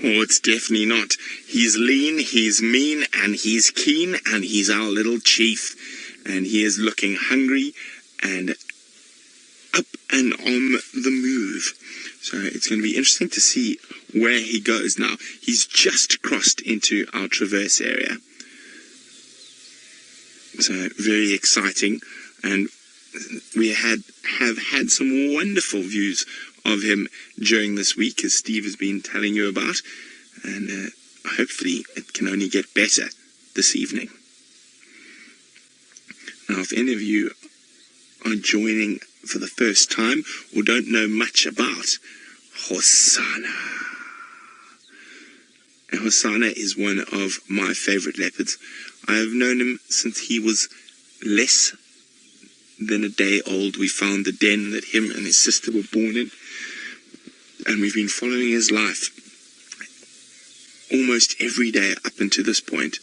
Oh, it's definitely not. He's lean, he's mean, and he's keen, and he's our little chief. And he is looking hungry and up and on the move. So it's going to be interesting to see where he goes now. He's just crossed into our traverse area. So very exciting. And we have had some wonderful views of him during this week, as Steve has been telling you about. And hopefully it can only get better this evening. Now, if any of you are joining for the first time or don't know much about Hosana. And Hosana is one of my favorite leopards. I have known him since he was less than a day old. We found the den that him and his sister were born in, and we've been following his life almost every day up until this point,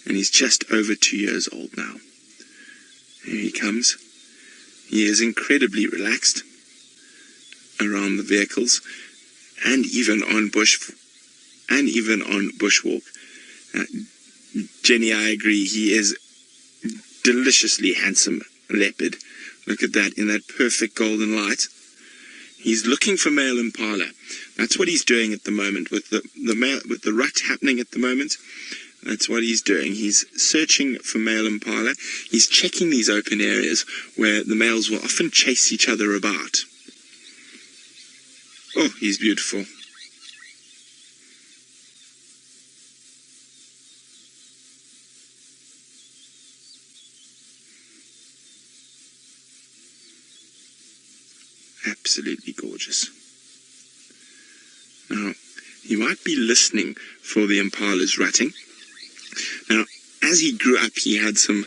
and he's just over 2 years old now. Here he comes. He is incredibly relaxed around the vehicles and even on bushwalk. Jenny, I agree, he is deliciously handsome leopard. Look at that, in that perfect golden light. He's looking for male impala. That's what he's doing at the moment with the rut happening at the moment. That's what he's doing. He's searching for male impala. He's checking these open areas where the males will often chase each other about. Oh, he's beautiful. Absolutely gorgeous. Now, you might be listening for the impalas rutting. Now, as he grew up, he had some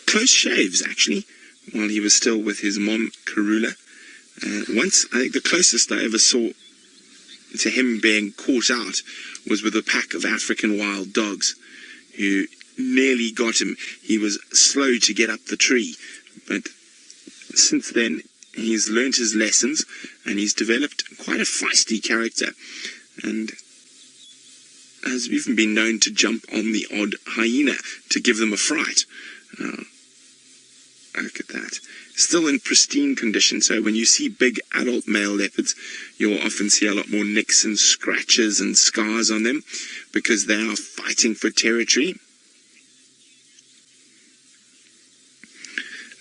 close shaves, actually, while he was still with his mom, Karula. Once, I think the closest I ever saw to him being caught out was with a pack of African wild dogs who nearly got him. He was slow to get up the tree, but since then, he's learnt his lessons, and he's developed quite a feisty character, and has even been known to jump on the odd hyena to give them a fright. Look at that. Still in pristine condition, so when you see big adult male leopards, you'll often see a lot more nicks and scratches and scars on them, because they are fighting for territory.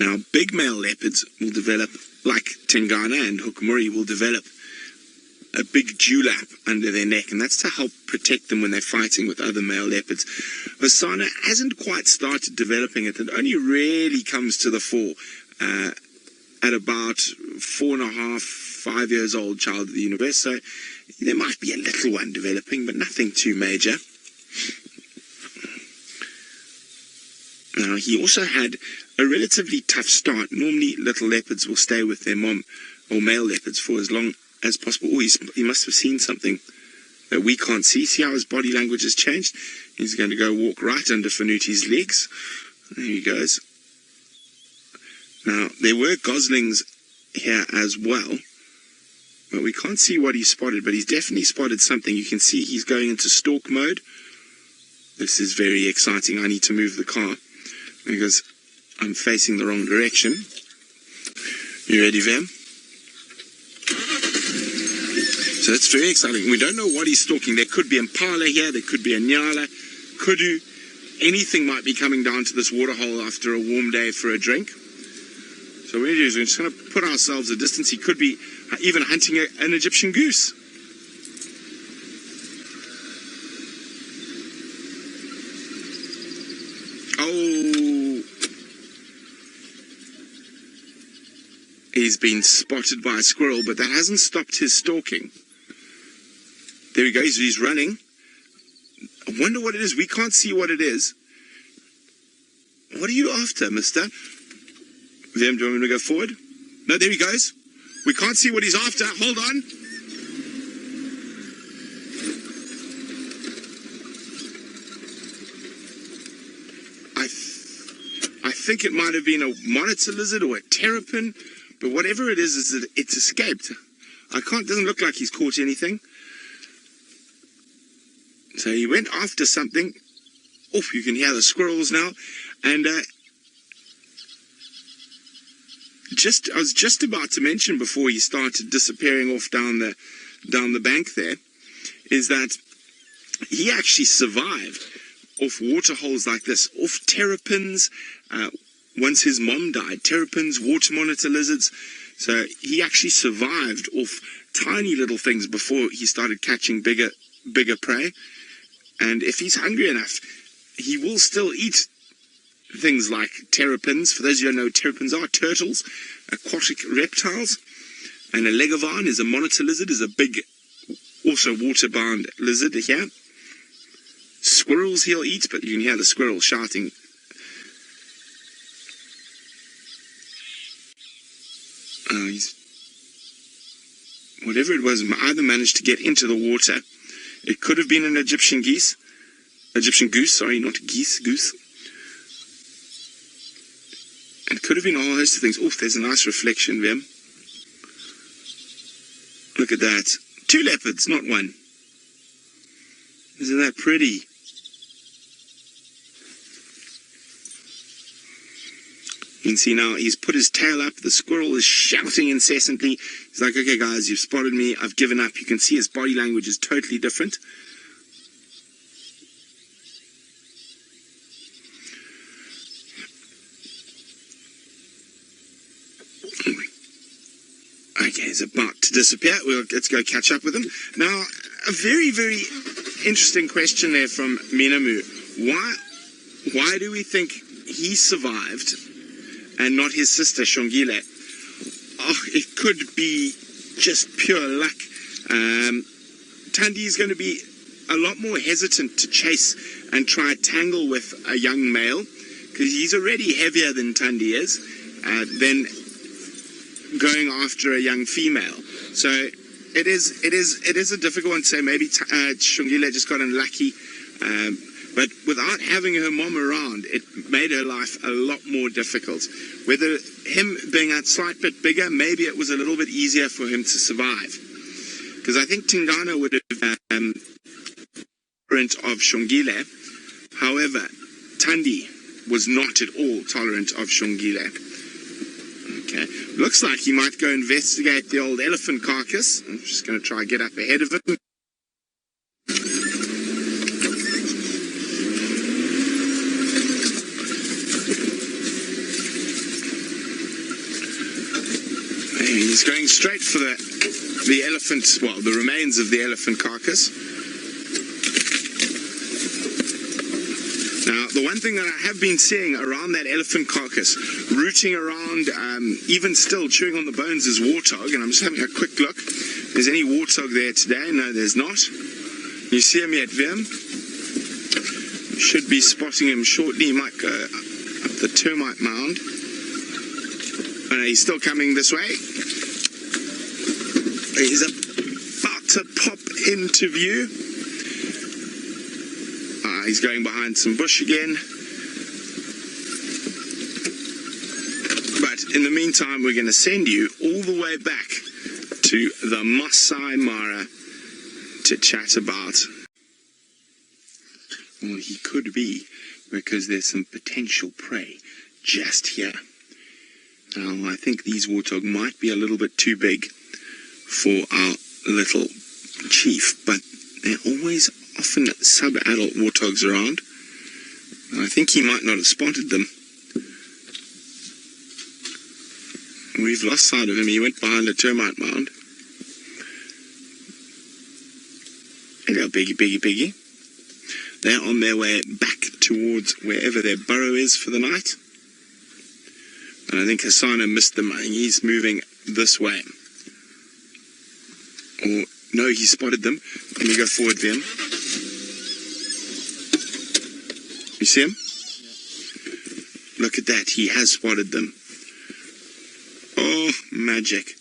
Now, big male leopards will develop, like Tingana and Hukumuri, will develop a big dewlap under their neck, and that's to help protect them when they're fighting with other male leopards. Hosana hasn't quite started developing it. It only really comes to the fore at about 4.5, 5 years old, child of the universe. So there might be a little one developing, but nothing too major. Now, he also had a relatively tough start. Normally, little leopards will stay with their mom, or male leopards, for as long as possible. Oh, he must have seen something that we can't see. See how his body language has changed? He's going to go walk right under Fanuti's legs. There he goes. Now, there were goslings here as well, but we can't see what he spotted, but he's definitely spotted something. You can see he's going into stalk mode. This is very exciting. I need to move the car because I'm facing the wrong direction. You ready, Vam? So that's very exciting. We don't know what he's stalking. There could be impala here, there could be a nyala, kudu. Anything might be coming down to this waterhole after a warm day for a drink. So what we're doing is we're just going to put ourselves a distance. He could be even hunting an Egyptian goose. Oh, he's been spotted by a squirrel, but that hasn't stopped his stalking. There he goes, he's running. I wonder what it is. We can't see what it is. What are you after, mister? Vim, do you want me to go forward? No, there he goes. We can't see what he's after. Hold on. I think it might have been a monitor lizard or a terrapin, but whatever it is that it's escaped. Doesn't look like he's caught anything. So he went after something. Oh, you can hear the squirrels now. And I was just about to mention before he started disappearing off down the bank there, is that he actually survived off water holes like this, off terrapins. Once his mom died, terrapins, water monitor lizards. So he actually survived off tiny little things before he started catching bigger prey. And if he's hungry enough, he will still eat things like terrapins. For those of you who don't know what terrapins are, turtles, aquatic reptiles. And a leguan is a monitor lizard, is a big, also water-bound lizard here. Squirrels he'll eat, but you can hear the squirrel shouting. Whatever it was, either managed to get into the water. It could have been an Egyptian goose, sorry, not geese, goose. It could have been all those things. Oh, there's a nice reflection, Vim. Look at that. 2 leopards, not 1. Isn't that pretty? You can see now he's put his tail up. The squirrel is shouting incessantly. He's like, okay, guys, you've spotted me. I've given up. You can see his body language is totally different. Okay, he's about to disappear. Let's go catch up with him. Now, a very, very interesting question there from Minamu. Why do we think he survived and not his sister Shongile? Oh, it could be just pure luck. Thandi is going to be a lot more hesitant to chase and try tangle with a young male, because he's already heavier than Thandi is, than going after a young female. So it is a difficult one to say. Maybe Shongile just got unlucky. But without having her mom around, it made her life a lot more difficult. Whether him being a slight bit bigger, maybe it was a little bit easier for him to survive. Because I think Tingana would have tolerant of Shongile. However, Thandi was not at all tolerant of Shongile. Okay, looks like he might go investigate the old elephant carcass. I'm just going to try and get up ahead of it. He's going straight for the elephant, well, the remains of the elephant carcass. Now, the one thing that I have been seeing around that elephant carcass, rooting around, even still chewing on the bones, is warthog. And I'm just having a quick look. Is any warthog there today? No, there's not. You see him yet, Vim? Should be spotting him shortly. He might go up the termite mound. Oh, no, he's still coming this way. He's about to pop into view. He's going behind some bush again. But in the meantime, we're going to send you all the way back to the Masai Mara to chat about. Well, he could be, because there's some potential prey just here. Now, I think these warthog might be a little bit too big for our little chief, but they're always often sub-adult warthogs around. I think he might not have spotted them. We've lost sight of him. He went behind a termite mound. Hello, Piggy. They're on their way back towards wherever their burrow is for the night. And I think Hosana missed them. I think he's moving this way. Or, no, he spotted them. Let me go forward, Vim. You see him? Yeah. Look at that. He has spotted them. Oh, magic.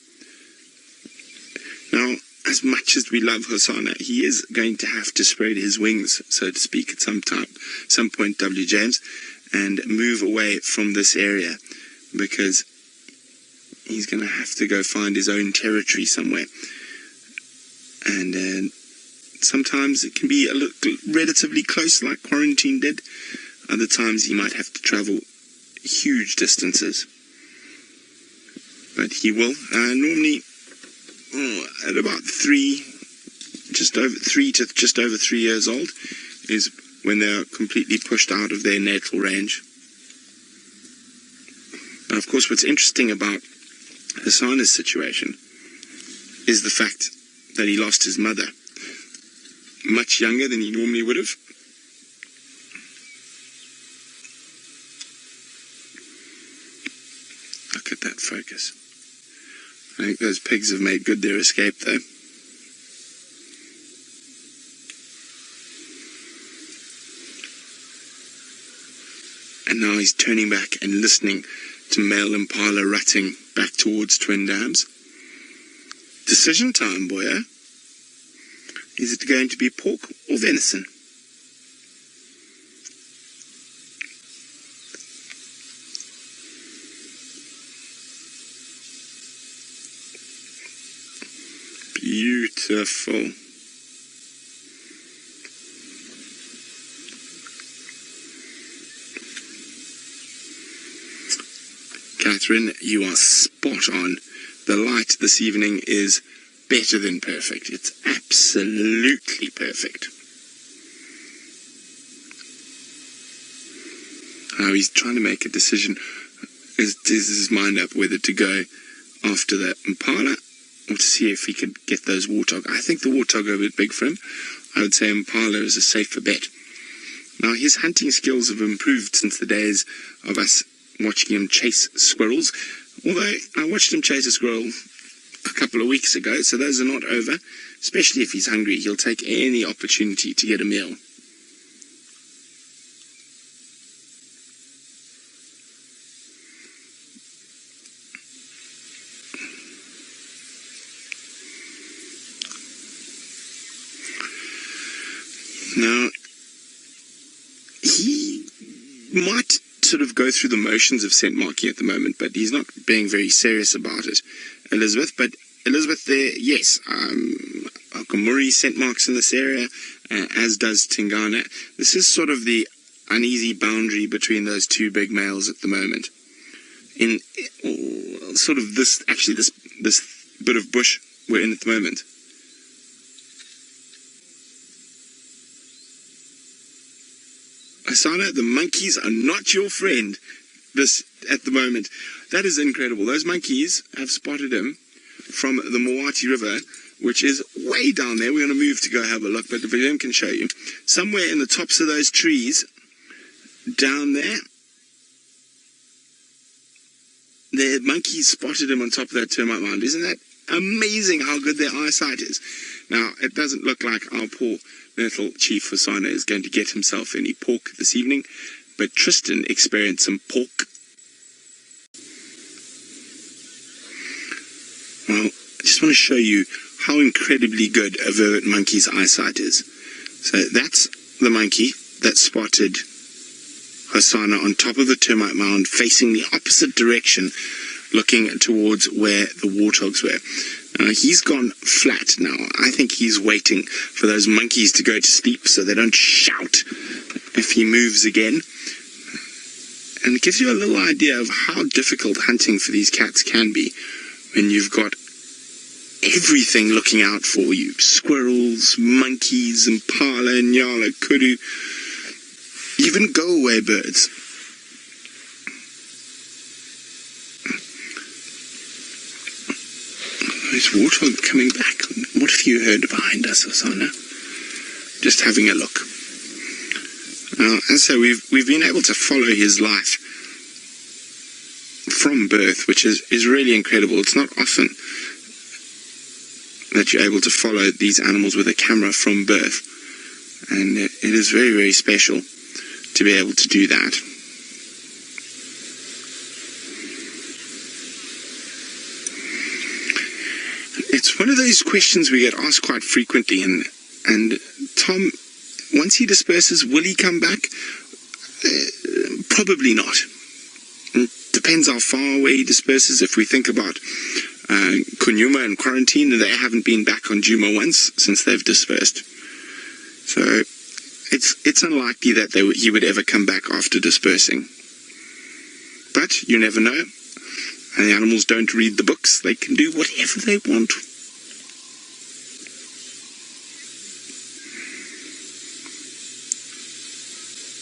Now, as much as we love Hosana, he is going to have to spread his wings, so to speak, at some point, W. James, and move away from this area, because he's going to have to go find his own territory somewhere. And Sometimes it can be relatively close, like quarantine did. Other times he might have to travel huge distances. But he will. Normally, at about just over 3 years old, is when they're completely pushed out of their natal range. Now, of course, what's interesting about Hosana's situation is the fact that he lost his mother much younger than he normally would have. Look at that focus. I think those pigs have made good their escape, though. And now he's turning back and listening to male impala ratting back towards Twin Dams. Decision time, boyo. Is it going to be pork or venison? Beautiful. Catherine, you are spot on. The light this evening is better than perfect. It's absolutely perfect. Now he's trying to make a decision. Is his mind up whether to go after the impala or to see if he could get those warthog. I think the warthog are a bit big for him. I would say impala is a safer bet. Now his hunting skills have improved since the days of us watching him chase squirrels. Although I watched him chase a squirrel a couple of weeks ago, so those are not over. Especially if he's hungry, he'll take any opportunity to get a meal. Now, he might sort of go through the motions of scent marking at the moment, but he's not being very serious about it, Elizabeth. But Elizabeth, there, yes, Okamuri scent marks in this area, as does Tingana. This is sort of the uneasy boundary between those two big males at the moment. In sort of this bit of bush we're in at the moment. Hosana, the monkeys are not your friend at the moment. That is incredible. Those monkeys have spotted him from the Moati River, which is way down there. We're going to move to go have a look, but the video can show you. Somewhere in the tops of those trees, down there, the monkeys spotted him on top of that termite mound. Isn't that amazing how good their eyesight is? Now, it doesn't look like our poor little Chief Hosana is going to get himself any pork this evening, but Tristan experienced some pork. Well, I just want to show you how incredibly good a vervet monkey's eyesight is. So that's the monkey that spotted Hosana on top of the termite mound, facing the opposite direction, looking towards where the warthogs were. He's gone flat now. I think he's waiting for those monkeys to go to sleep so they don't shout if he moves again. And it gives you a little idea of how difficult hunting for these cats can be when you've got everything looking out for you. Squirrels, monkeys, impala, nyala, kudu, even go-away birds. There's warthog coming back. What have you heard behind us, Hosana? Just having a look. And so we've been able to follow his life from birth, which is really incredible. It's not often that you're able to follow these animals with a camera from birth. And it is very, very special to be able to do that. It's one of those questions we get asked quite frequently, and Tom, once he disperses, will he come back? Probably not. It depends how far away he disperses. If we think about Kunyuma and quarantine, they haven't been back on Djuma once since they've dispersed. So it's unlikely that he would ever come back after dispersing. But you never know. And the animals don't read the books. They can do whatever they want.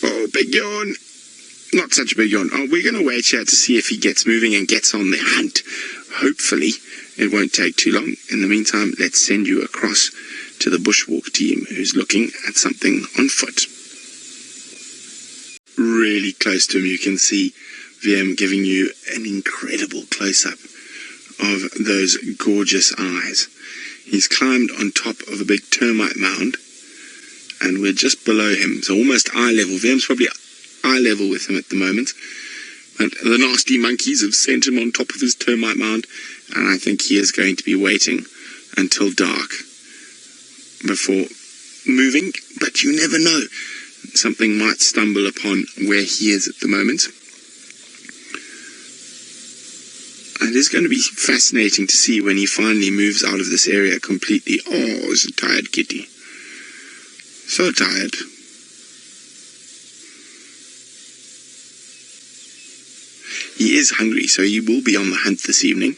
Oh, big yawn. Not such a big yawn. Oh, we're going to wait here to see if he gets moving and gets on the hunt. Hopefully, it won't take too long. In the meantime, let's send you across to the bushwalk team who's looking at something on foot. Really close to him, you can see VM giving you an incredible close-up of those gorgeous eyes. He's climbed on top of a big termite mound, and we're just below him, so almost eye level. VM's probably eye level with him at the moment, but the nasty monkeys have sent him on top of his termite mound, and I think he is going to be waiting until dark before moving, but you never know. Something might stumble upon where he is at the moment. And it is going to be fascinating to see when he finally moves out of this area completely. Oh, it's a tired kitty. So tired. He is hungry, so he will be on the hunt this evening.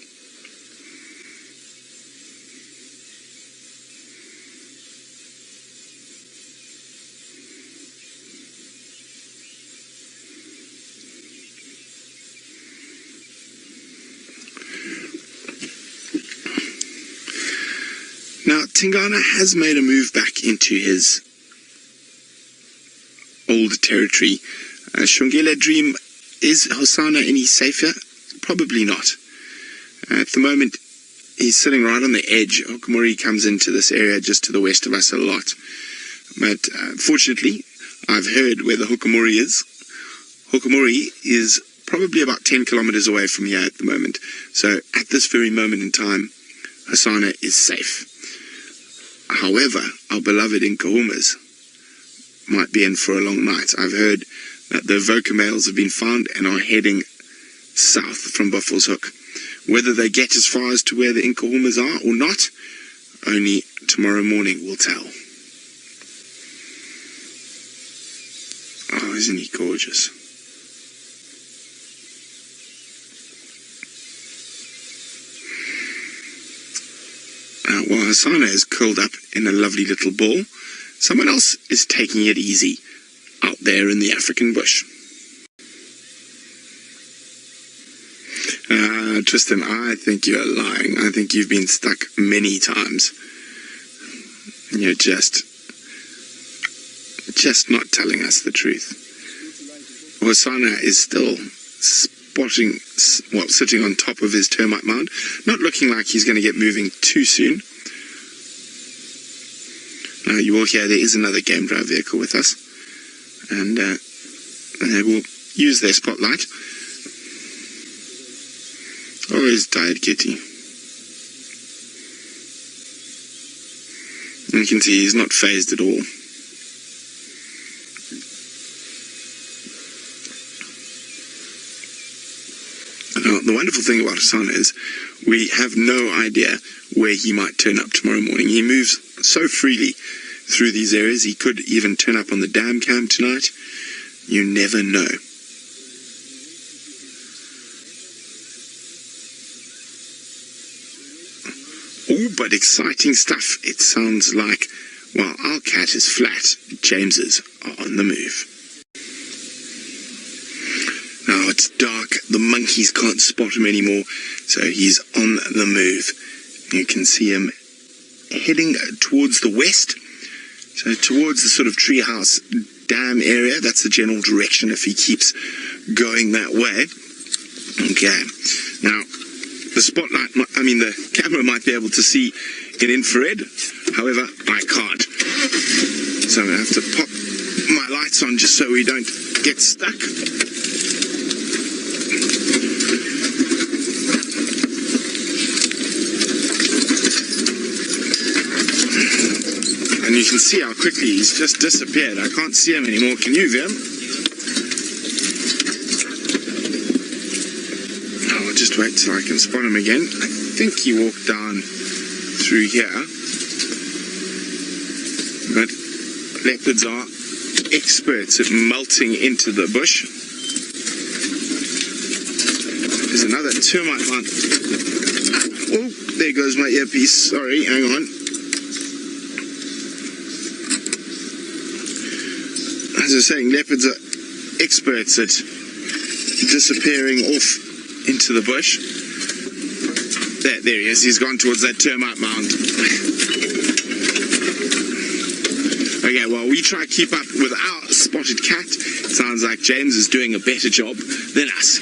Now, Tingana has made a move back into his old territory. Shungela Dream, is Hosana any safer? Probably not. At the moment, he's sitting right on the edge. Hokomori comes into this area just to the west of us a lot. But fortunately, I've heard where the Hokomori is. Hokomori is probably about 10 kilometers away from here at the moment. So at this very moment in time, Hosana is safe. However, our beloved Inkahumas might be in for a long night. I've heard that the Voca males have been found and are heading south from Buffalo's Hook. Whether they get as far as to where the Inkahumas are or not, only tomorrow morning will tell. Oh, isn't he gorgeous? While Hosana is curled up in a lovely little ball, someone else is taking it easy out there in the African bush. Tristan, I think you're lying. I think you've been stuck many times. You're just not telling us the truth. Hosana is still sitting on top of his termite mound, not looking like he's going to get moving too soon. Now you will hear there is another game drive vehicle with us, and they will use their spotlight. Oh, he's tired kitty. And you can see he's not phased at all. Now, the wonderful thing about Hosana is we have no idea where he might turn up tomorrow morning. He moves so freely through these areas. He could even turn up on the dam camp tonight. You never know. Oh, but exciting stuff. It sounds like, while our cat is flat, James's are on the move. Now it's dark, the monkeys can't spot him anymore, so he's on the move. You can see him heading towards the west, so towards the sort of treehouse dam area. That's the general direction if he keeps going that way. Okay, now the camera might be able to see in infrared, however, I can't. So I'm going to have to pop my lights on just so we don't get stuck. And you can see how quickly he's just disappeared. I can't see him anymore. Can you, Vim? Oh, I'll just wait till I can spot him again. I think he walked down through here. But Leopards are experts at melting into the bush. There's another termite mound. Oh, there goes my earpiece. Sorry, hang on. As I was saying, leopards are experts at disappearing off into the bush. There he is. He's gone towards that termite mound. Okay, well, we try to keep up with our spotted cat. Sounds like James is doing a better job than us.